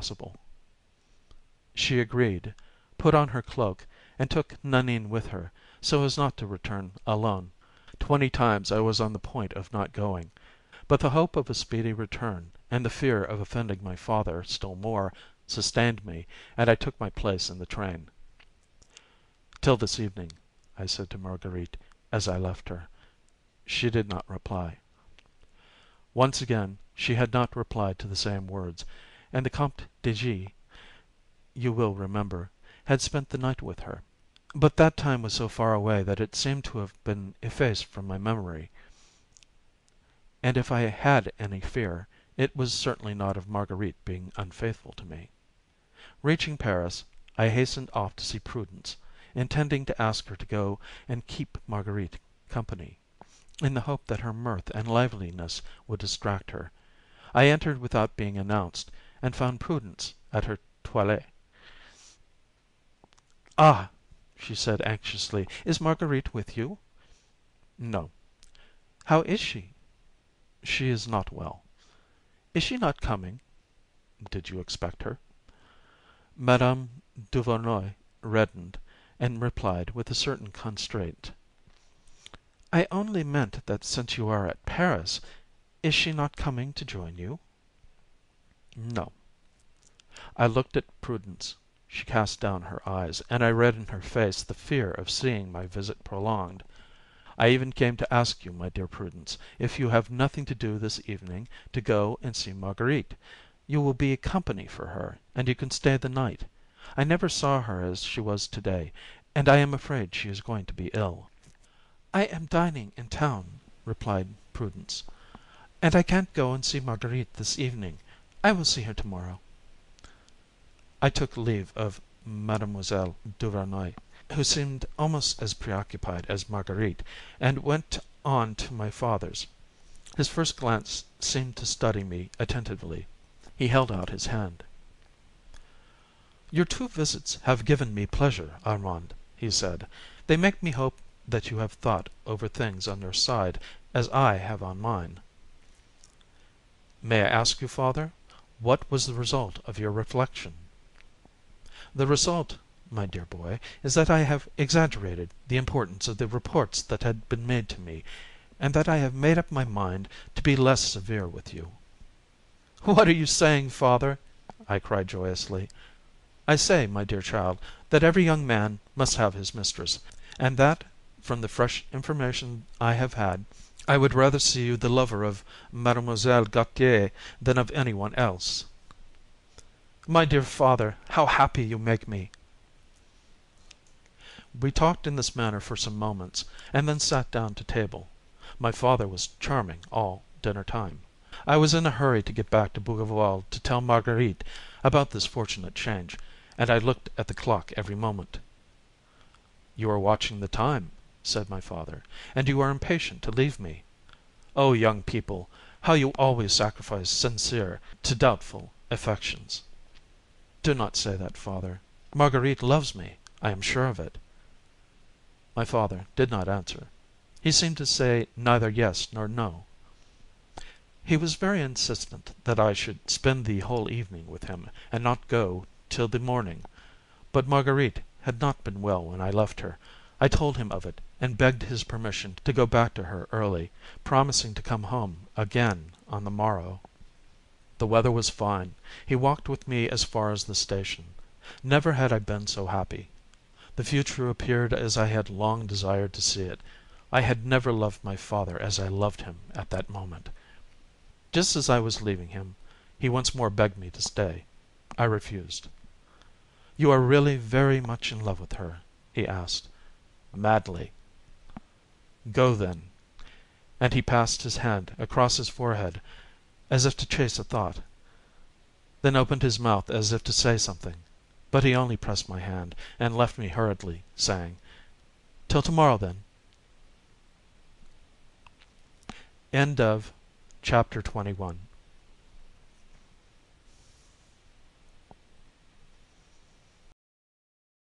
possible. She agreed, put on her cloak, and took Nanine with her, so as not to return alone. 20 times I was on the point of not going, but the hope of a speedy return, and the fear of offending my father still more, sustained me, and I took my place in the train. "Till this evening," I said to Marguerite as I left her. She did not reply. Once again she had not replied to the same words, and the Comte de G., you will remember, had spent the night with her. But that time was so far away that it seemed to have been effaced from my memory, and if I had any fear, it was certainly not of Marguerite being unfaithful to me. Reaching Paris, I hastened off to see Prudence, intending to ask her to go and keep Marguerite company, in the hope that her mirth and liveliness would distract her. I entered without being announced, and found Prudence at her toilette. "Ah!" she said anxiously, "is Marguerite with you?" "No." "How is she?" "She is not well." "Is she not coming?" "Did you expect her?" Madame Duvernoy reddened, and replied with a certain constraint: "I only meant that since you are at Paris, is she not coming to join you?" "No." I looked at Prudence. She cast down her eyes, and I read in her face the fear of seeing my visit prolonged. "I even came to ask you, my dear Prudence, if you have nothing to do this evening, to go and see Marguerite. You will be company for her, and you can stay the night. I never saw her as she was to day, and I am afraid she is going to be ill." "I am dining in town," replied Prudence, "and I can't go and see Marguerite this evening. I will see her to morrow." I took leave of Mademoiselle Duvernoy, who seemed almost as preoccupied as Marguerite, and went on to my father's. His first glance seemed to study me attentively. He held out his hand. "Your 2 visits have given me pleasure, Armand," he said. "They make me hope that you have thought over things on your side as I have on mine." "May I ask you, father, what was the result of your reflection?" "The result, my dear boy, is that I have exaggerated the importance of the reports that had been made to me, and that I have made up my mind to be less severe with you." "What are you saying, father?" I cried joyously. "I say, my dear child, that every young man must have his mistress, and that, from the fresh information I have had, I would rather see you the lover of Mademoiselle Gautier than of any one else." "My dear father, how happy you make me!" We talked in this manner for some moments, and then sat down to table. My father was charming all dinner time. I was in a hurry to get back to Bougival to tell Marguerite about this fortunate change, and I looked at the clock every moment. "You are watching the time," said my father, "and you are impatient to leave me. Oh, young people, how you always sacrifice sincere to doubtful affections!" "Do not say that, father. Marguerite loves me. I am sure of it." My father did not answer. He seemed to say neither yes nor no. He was very insistent that I should spend the whole evening with him, and not go till the morning. But Marguerite had not been well when I left her. I told him of it, and begged his permission to go back to her early, promising to come home again on the morrow. The weather was fine. He walked with me as far as the station. Never had I been so happy. The future appeared as I had long desired to see it. I had never loved my father as I loved him at that moment. Just as I was leaving him, he once more begged me to stay. I refused. "You are really very much in love with her?" he asked. "Madly." "Go, then." And he passed his hand across his forehead, as if to chase a thought, then opened his mouth as if to say something, but he only pressed my hand, and left me hurriedly, saying, "Till tomorrow, then." Chapter 21